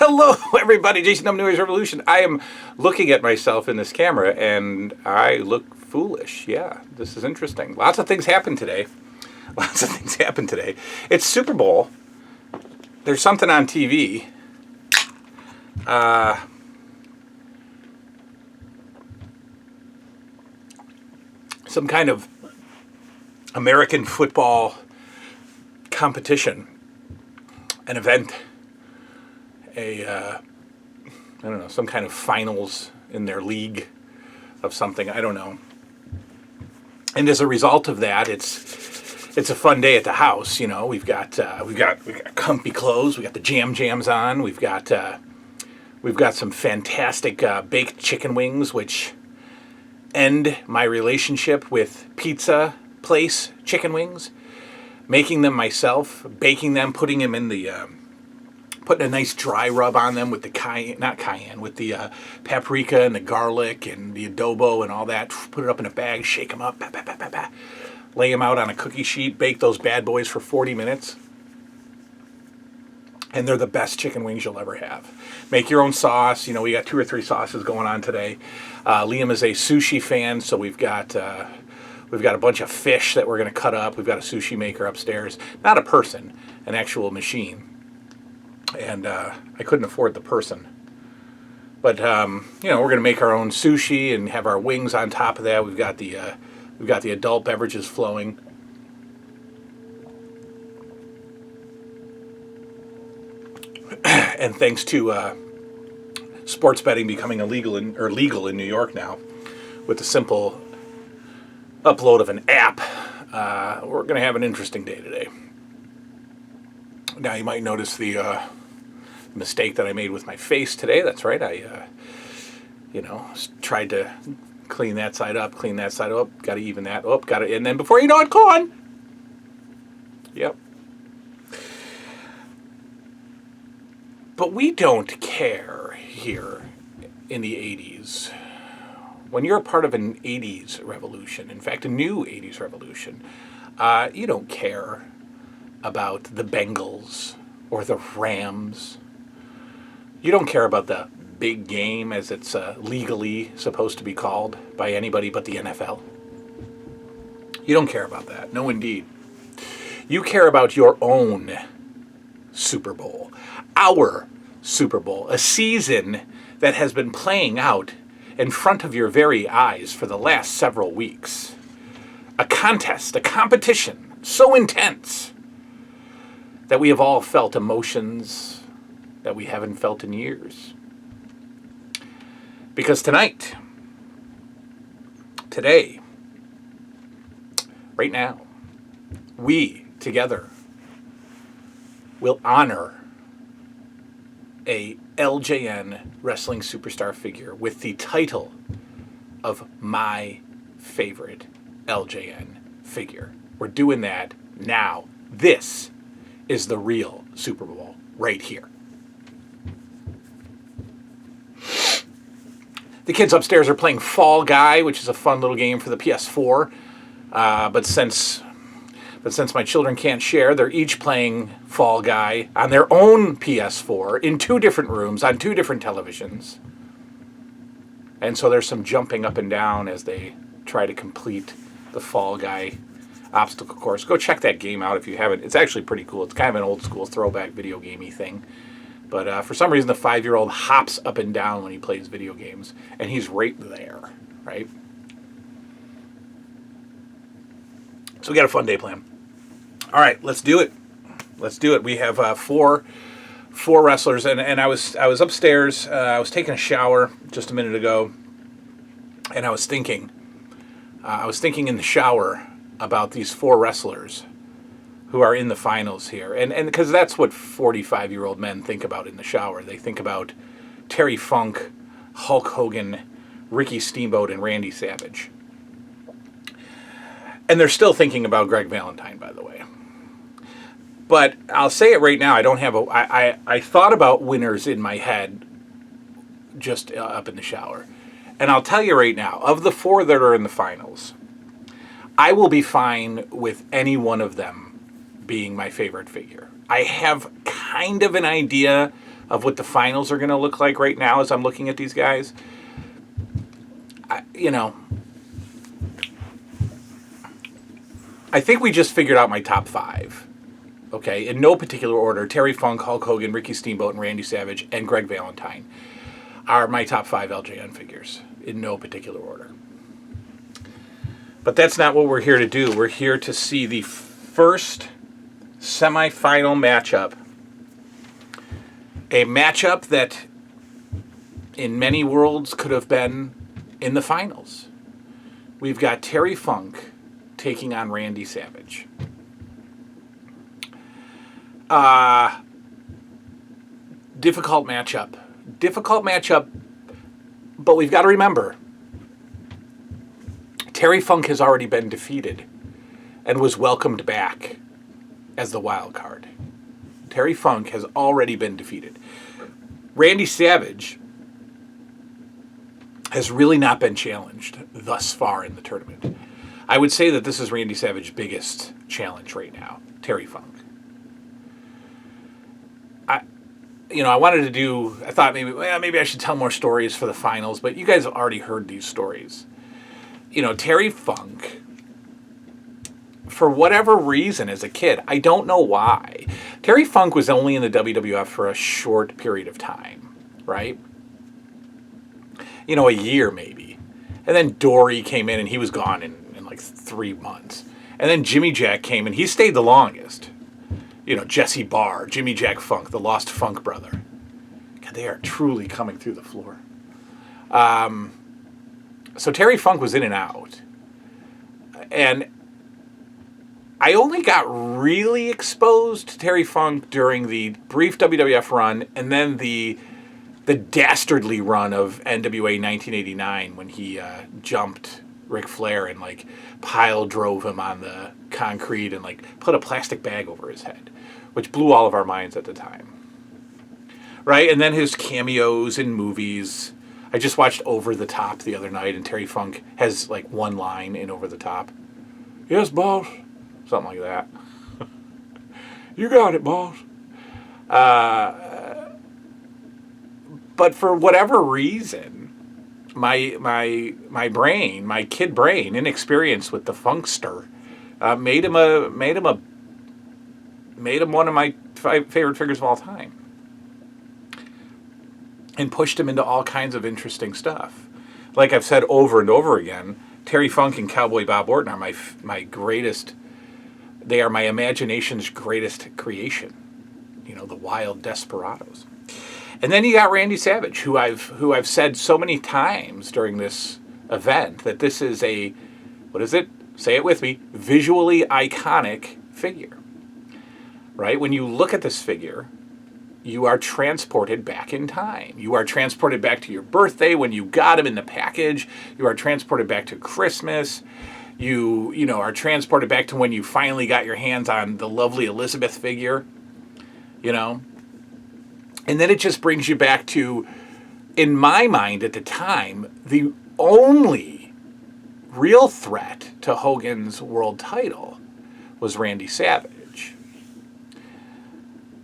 Hello, everybody. Jason W. News Revolution. I am looking at myself in this camera, and I look foolish. Yeah, this is interesting. Lots of things happened today. It's Super Bowl. There's something on TV. Some kind of American football competition, an event, I don't know, some kind of finals in their league of something, I don't know. And as a result of that, it's a fun day at the house. You know, we've got comfy clothes, we got the jams on, we've got some fantastic baked chicken wings, which end my relationship with pizza place chicken wings. Making them myself, baking them, putting them in the putting a nice dry rub on them with the with the paprika and the garlic and the adobo and all that. Put it up in a bag, shake them up, lay them out on a cookie sheet, bake those bad boys for 40 minutes. And they're the best chicken wings you'll ever have. Make your own sauce. You know, we got 2 or 3 sauces going on today. Liam is a sushi fan, so we've got a bunch of fish that we're going to cut up. We've got a sushi maker upstairs. Not a person, an actual machine. And I couldn't afford the person. But, you know, we're going to make our own sushi and have our wings on top of that. We've got the adult beverages flowing. And thanks to sports betting becoming legal in New York now, with the simple upload of an app, we're going to have an interesting day today. Now you might notice the mistake that I made with my face today. That's right. I, tried to clean that side up. Got to even that up. Got it. And then before you know it, gone. Yep. But we don't care here in the 80s. When you're a part of an 80s revolution, in fact, a new 80s revolution, you don't care about the Bengals or the Rams. You don't care about the big game, as it's legally supposed to be called by anybody but the NFL. You don't care about that. No, indeed. You care about your own Super Bowl. Our Super Bowl. A season that has been playing out in front of your very eyes for the last several weeks. A contest, a competition so intense that we have all felt emotions that we haven't felt in years. Because today, right now, we together will honor a LJN wrestling superstar figure with the title of my favorite LJN figure. We're doing that now. This is the real Super Bowl right here. The kids upstairs are playing Fall Guy, which is a fun little game for the PS4. But since my children can't share, they're each playing Fall Guy on their own PS4 in 2 different rooms on 2 different televisions. And so there's some jumping up and down as they try to complete the Fall Guy obstacle course. Go check that game out if you haven't. It's actually pretty cool. It's kind of an old school throwback video gamey thing. But for some reason, the 5-year-old hops up and down when he plays video games. And he's right there, right? So we got a fun day planned. All right, let's do it. We have four wrestlers, and I was upstairs. I was taking a shower just a minute ago, and I was thinking in the shower about these 4 wrestlers who are in the finals here, and because that's what 45-year-old men think about in the shower. They think about Terry Funk, Hulk Hogan, Ricky Steamboat, and Randy Savage. And they're still thinking about Greg Valentine, by the way. But I'll say it right now, I don't have I thought about winners in my head just up in the shower. And I'll tell you right now, of the 4 that are in the finals, I will be fine with any one of them being my favorite figure. I have kind of an idea of what the finals are going to look like right now as I'm looking at these guys. I think we just figured out my top 5. Okay, in no particular order. Terry Funk, Hulk Hogan, Ricky Steamboat, and Randy Savage, and Greg Valentine are my top 5 LJN figures in no particular order. But that's not what we're here to do. We're here to see the first semifinal matchup. A matchup that in many worlds could have been in the finals. We've got Terry Funk taking on Randy Savage. Difficult matchup, but we've got to remember, Terry Funk has already been defeated and was welcomed back as the wild card. Terry Funk has already been defeated. Randy Savage has really not been challenged thus far in the tournament. I would say that this is Randy Savage's biggest challenge right now, Terry Funk. I thought maybe I should tell more stories for the finals, but you guys have already heard these stories. Terry Funk, for whatever reason as a kid, I don't know why. Terry Funk was only in the WWF for a short period of time, right? A year maybe. And then Dory came in and he was gone in like 3 months. And then Jimmy Jack came and he stayed the longest. Jesse Barr, Jimmy Jack Funk, the lost Funk brother. God, they are truly coming through the floor. So Terry Funk was in and out. And I only got really exposed to Terry Funk during the brief WWF run and then the dastardly run of NWA 1989 when he jumped Ric Flair and pile drove him on the concrete and put a plastic bag over his head, which blew all of our minds at the time. Right? And then his cameos in movies. I just watched Over the Top the other night, and Terry Funk has one line in Over the Top. Yes, boss. Something like that. You got it, boss. But for whatever reason, my brain, my kid brain, inexperienced with the Funkster, made him one of my favorite figures of all time, and pushed him into all kinds of interesting stuff. Like I've said over and over again, Terry Funk and Cowboy Bob Orton are my greatest. They are my imagination's greatest creation. The wild desperados. And then you got Randy Savage, who I've said so many times during this event that this is a, what is it? Say it with me, visually iconic figure. Right? When you look at this figure, you are transported back in time. You are transported back to your birthday when you got him in the package. You are transported back to Christmas. You are transported back to when you finally got your hands on the lovely Elizabeth figure. And then it just brings you back to, in my mind at the time, the only real threat to Hogan's world title was Randy Savage.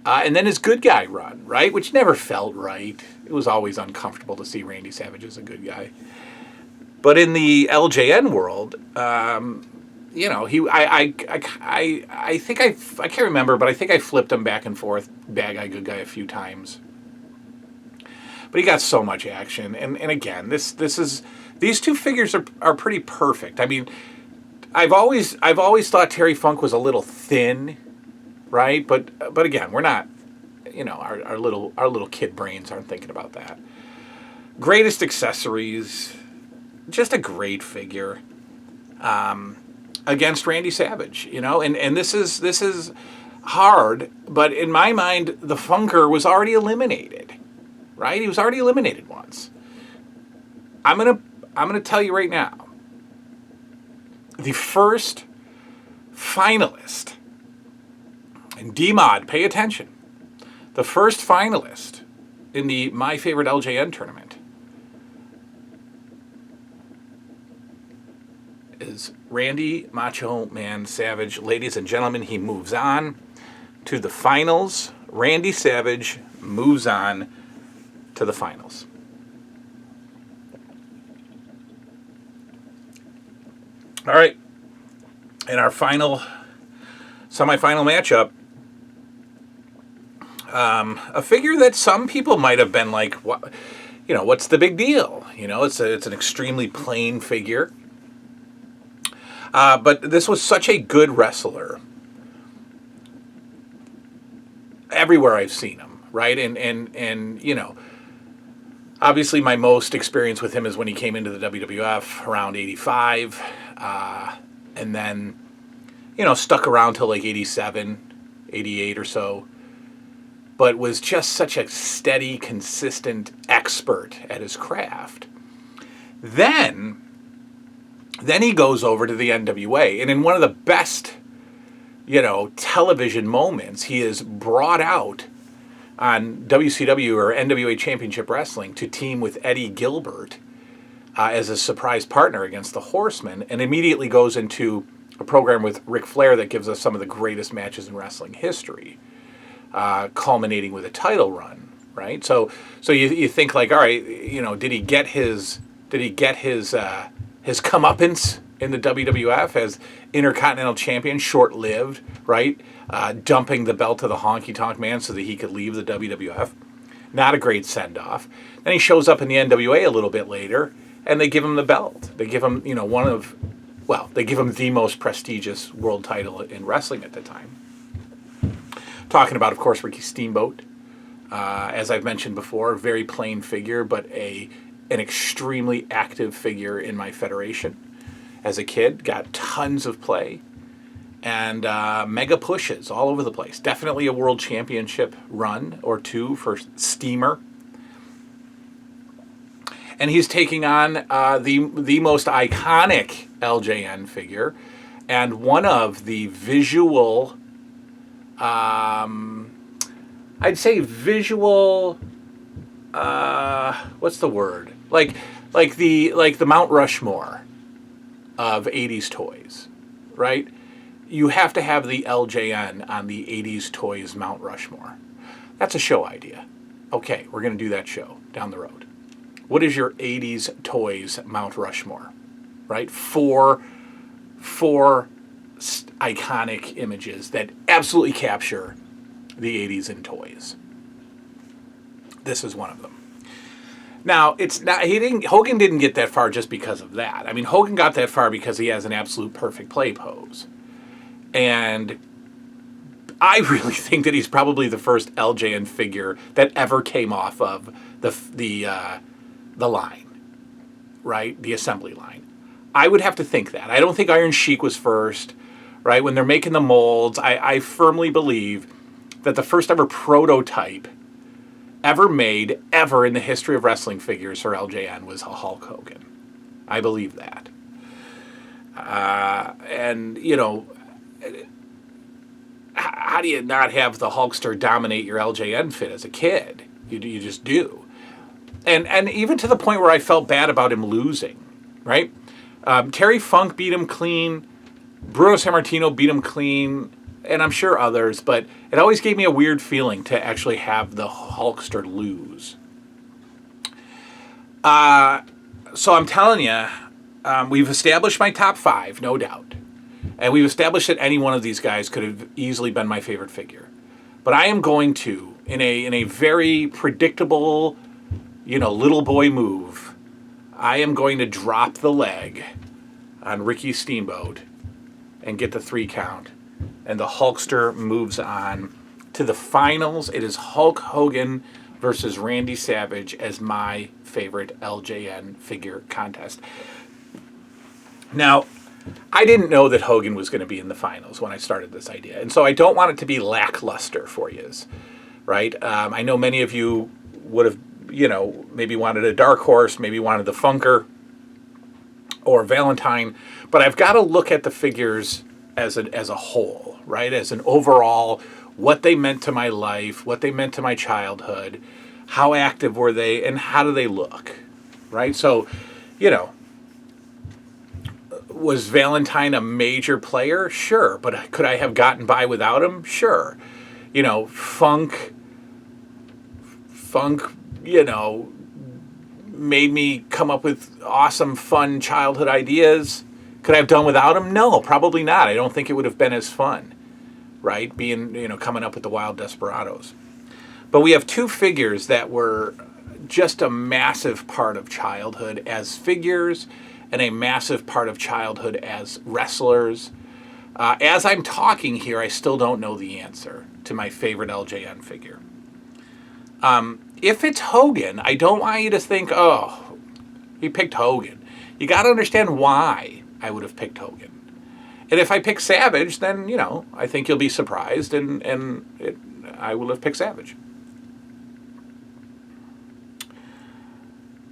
And then his good guy run, right? Which never felt right. It was always uncomfortable to see Randy Savage as a good guy. But in the LJN world, I think I can't remember, but I think I flipped him back and forth, bad guy, good guy, a few times. But he got so much action, and again, these two figures are pretty perfect. I mean, I've always thought Terry Funk was a little thin, right? But again, we're not, our little kid brains aren't thinking about that. Greatest accessories, just a great figure. Against Randy Savage, and this is hard, but in my mind, the Funker was already eliminated, right? He was already eliminated once. I'm gonna tell you right now, the first finalist, and D-Mod, pay attention, the first finalist in the My Favorite LJN tournament is Randy Macho Man Savage. Ladies and gentlemen, he moves on to the finals. Randy Savage, moves on to the finals. All right. In our final semifinal matchup, a figure that some people might have been like, what, what's the big deal? It's an extremely plain figure. But this was such a good wrestler. Everywhere I've seen him, right? And obviously my most experience with him is when he came into the WWF around 85. And then, stuck around till like 87, 88 or so. But was just such a steady, consistent expert at his craft. Then he goes over to the NWA, and in one of the best, television moments, he is brought out on WCW or NWA Championship Wrestling to team with Eddie Gilbert as a surprise partner against the Horsemen, and immediately goes into a program with Ric Flair that gives us some of the greatest matches in wrestling history. Culminating with a title run, right? So you think like, all right, did he get his comeuppance in the WWF as Intercontinental Champion, short-lived, right? Dumping the belt to the Honky Tonk Man so that he could leave the WWF. Not a great send-off. Then he shows up in the NWA a little bit later, and they give him the belt. They give him, they give him the most prestigious world title in wrestling at the time. Talking about, of course, Ricky Steamboat. As I've mentioned before, very plain figure, but an extremely active figure in my federation. As a kid, got tons of play and mega pushes all over the place. Definitely a world championship run or two for Steamer. And he's taking on the most iconic LJN figure and one of the visual... I'd say visual. What's the word? Like the Mount Rushmore of '80s toys, right? You have to have the LJN on the '80s toys Mount Rushmore. That's a show idea. Okay, we're gonna do that show down the road. What is your '80s toys Mount Rushmore? Right? Four iconic images that absolutely capture the 80s in toys. This is one of them. Now, it's not Hogan didn't get that far just because of that. I mean, Hogan got that far because he has an absolute perfect play pose. And I really think that he's probably the first LJN figure that ever came off of the line, right? The assembly line. I would have to think that. I don't think Iron Sheik was first. Right, when they're making the molds, I firmly believe that the first ever prototype ever made, ever in the history of wrestling figures for LJN was Hulk Hogan. I believe that. And, how do you not have the Hulkster dominate your LJN fit as a kid? You just do. And even to the point where I felt bad about him losing, right? Terry Funk beat him clean. Bruno Sammartino beat him clean, and I'm sure others, but it always gave me a weird feeling to actually have the Hulkster lose. So I'm telling you, we've established my top 5, no doubt. And we've established that any one of these guys could have easily been my favorite figure. But I am going to, in a very predictable, little boy move, I am going to drop the leg on Ricky Steamboat and get the 3 count. And the Hulkster moves on to the finals. It is Hulk Hogan versus Randy Savage as my favorite LJN figure contest. Now, I didn't know that Hogan was going to be in the finals when I started this idea. And so I don't want it to be lackluster for you, right? I know many of you would have, maybe wanted a dark horse, maybe wanted the Funker or Valentine. But I've got to look at the figures as a whole, right? As an overall, what they meant to my life, what they meant to my childhood, how active were they, and how do they look, right? So, was Valentine a major player? Sure. But could I have gotten by without him? Sure. Funk, Funk, you know, made me come up with awesome, fun childhood ideas. Could I have done without him? No, probably not. I don't think it would have been as fun, right? Being, coming up with the Wild Desperados. But we have two figures that were just a massive part of childhood as figures and a massive part of childhood as wrestlers. As I'm talking here, I still don't know the answer to my favorite LJN figure. If it's Hogan, I don't want you to think, oh, he picked Hogan. You got to understand why I would have picked Hogan. And if I pick Savage, then, I think you'll be surprised, and I will have picked Savage.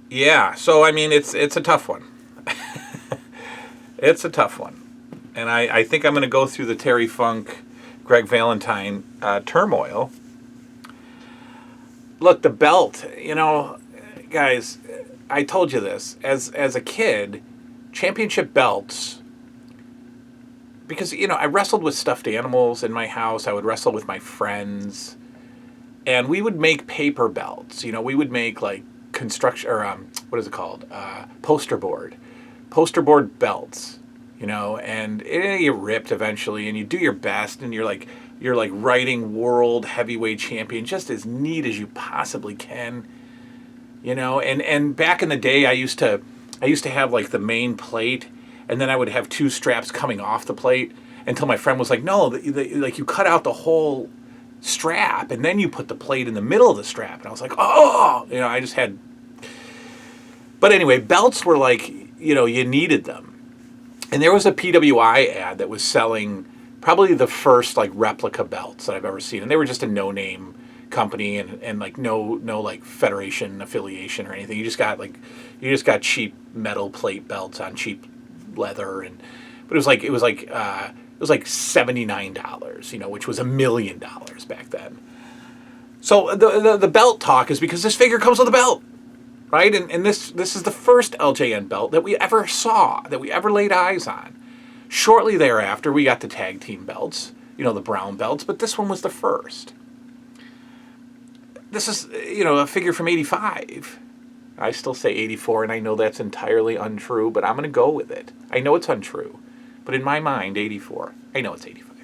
Yeah, so, I mean, it's a tough one. It's a tough one. And I think I'm going to go through the Terry Funk, Greg Valentine turmoil. Look, the belt, guys, I told you this. As a kid, championship belts, because, I wrestled with stuffed animals in my house. I would wrestle with my friends. And we would make paper belts. We would make, like, construction, or what is it called? Poster board belts. And it get ripped eventually, and you do your best, and you're like writing world heavyweight champion, just as neat as you possibly can, and back in the day, I used to have like the main plate, and then I would have two straps coming off the plate until my friend was like, no, like you cut out the whole strap, and then you put the plate in the middle of the strap, and I was like, oh, I just had, but anyway, belts were like, you needed them. And there was a PWI ad that was selling probably the first like replica belts that I've ever seen. And they were just a no-name company and like no like federation affiliation or anything. You just got cheap metal plate belts on cheap leather, but it was like $79, which was $1 million back then. So the belt talk is because this figure comes with a belt. Right? And this is the first LJN belt that we ever saw, that we ever laid eyes on. Shortly thereafter, we got the tag team belts, the brown belts, but this one was the first. This is, a figure from 85. I still say 84, and I know that's entirely untrue, but I'm going to go with it. I know it's untrue, but in my mind, 84. I know it's 85.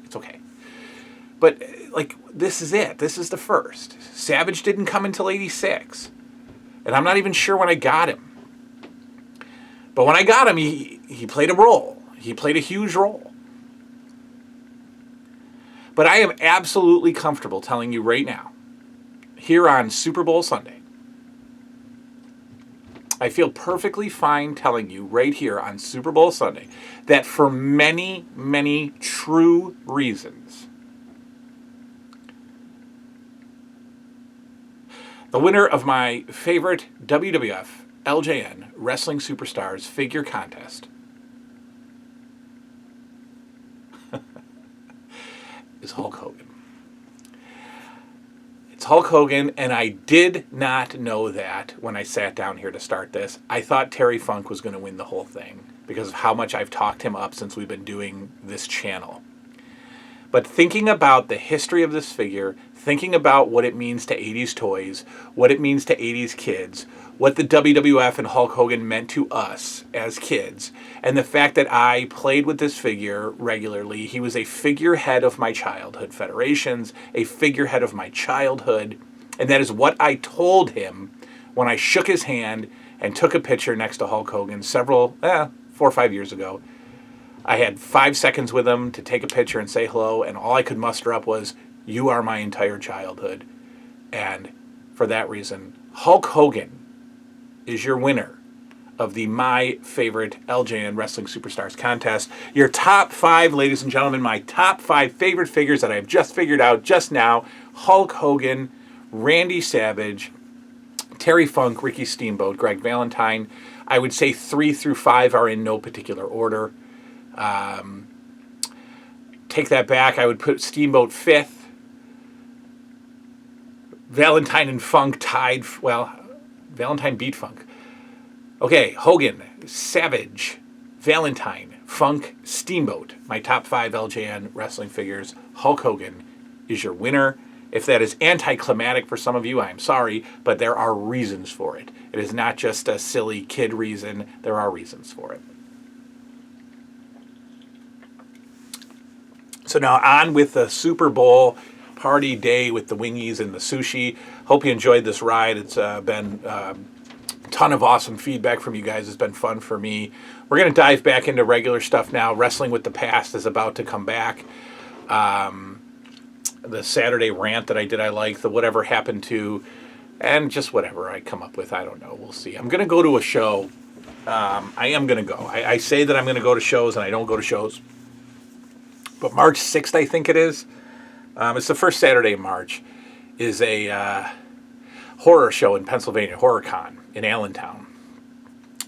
It's okay. But, like, this is it. This is the first. Savage didn't come until 86. And I'm not even sure when I got him. But when I got him, he played a role. He played a huge role. But I am absolutely comfortable telling you right now, here on Super Bowl Sunday, I feel perfectly fine telling you right here on Super Bowl Sunday that for many, many true reasons, the winner of my favorite WWF LJN Wrestling Superstars figure contest is Hulk Hogan. It's Hulk Hogan, and I did not know that when I sat down here to start this. I thought Terry Funk was going to win the whole thing because of how much I've talked him up since we've been doing this channel. But thinking about the history of this figure, thinking about what it means to 80s toys, what it means to 80s kids, what the WWF and Hulk Hogan meant to us as kids, and the fact that I played with this figure regularly. He was a figurehead of my childhood federations, a figurehead of my childhood, and that is what I told him when I shook his hand and took a picture next to Hulk Hogan 4 or 5 years ago. I had 5 seconds with him to take a picture and say hello, and all I could muster up was, you are my entire childhood. And for that reason, Hulk Hogan is your winner of the My Favorite LJN Wrestling Superstars contest. Your top 5, ladies and gentlemen, my top 5 favorite figures that I've just figured out just now: Hulk Hogan, Randy Savage, Terry Funk, Ricky Steamboat, Greg Valentine. I would say 3 through 5 are in no particular order. Take that back. I would put Steamboat 5th. Valentine and Funk tied. Well, Valentine beat Funk. Okay, Hogan, Savage, Valentine, Funk, Steamboat. My top 5 LJN wrestling figures. Hulk Hogan is your winner. If that is anticlimactic for some of you, I'm sorry, but there are reasons for it. It is not just a silly kid reason. There are reasons for it. So now on with the Super Bowl party day with the wingies and the sushi. Hope you enjoyed this ride. It's been a ton of awesome feedback from you guys. It's been fun for me. We're going to dive back into regular stuff now. Wrestling with the Past is about to come back. The Saturday rant that I did, I like. The whatever happened to, and just whatever I come up with. I don't know. We'll see. I'm going to go to a show. I am going to go. I say that I'm going to go to shows, and I don't go to shows. But March 6th, I think it is. It's the first Saturday in March. Is a horror show in Pennsylvania, HorrorCon in Allentown.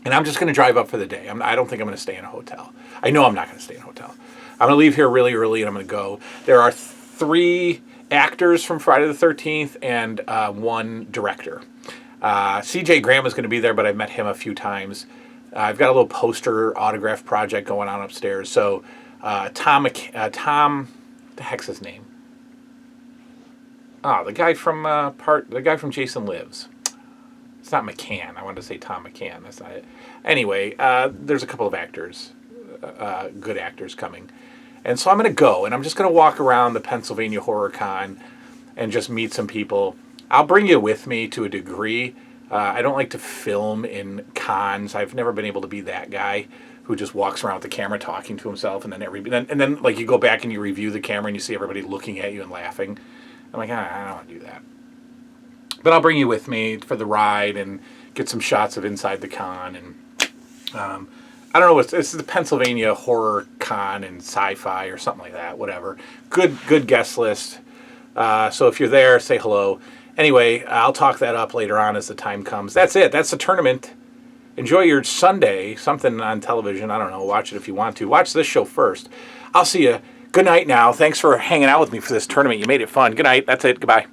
And I'm just going to drive up for the day. I don't think I'm going to stay in a hotel. I know I'm not going to stay in a hotel. I'm going to leave here really early, and I'm going to go. There are 3 actors from Friday the 13th and 1 director. CJ Graham is going to be there, but I've met him a few times. I've got a little poster autograph project going on upstairs. So Tom, the heck's his name? The guy from Jason Lives. It's not McCann. I wanted to say Tom McCann. That's not it. Anyway, there's a couple of actors, good actors coming. And so I'm going to go, and I'm just going to walk around the Pennsylvania Horror Con and just meet some people. I'll bring you with me to a degree. I don't like to film in cons. I've never been able to be that guy who just walks around with the camera talking to himself, and then like you go back and you review the camera and you see everybody looking at you and laughing. I'm like, I don't want to do that. But I'll bring you with me for the ride and get some shots of inside the con. And I don't know, it's the Pennsylvania Horror Con and Sci-Fi or something like that, whatever. Good guest list. So if you're there, say hello. Anyway, I'll talk that up later on as the time comes. That's it. That's the tournament. Enjoy your Sunday, something on television. I don't know. Watch it if you want to. Watch this show first. I'll see you. Good night now. Thanks for hanging out with me for this tournament. You made it fun. Good night. That's it. Goodbye.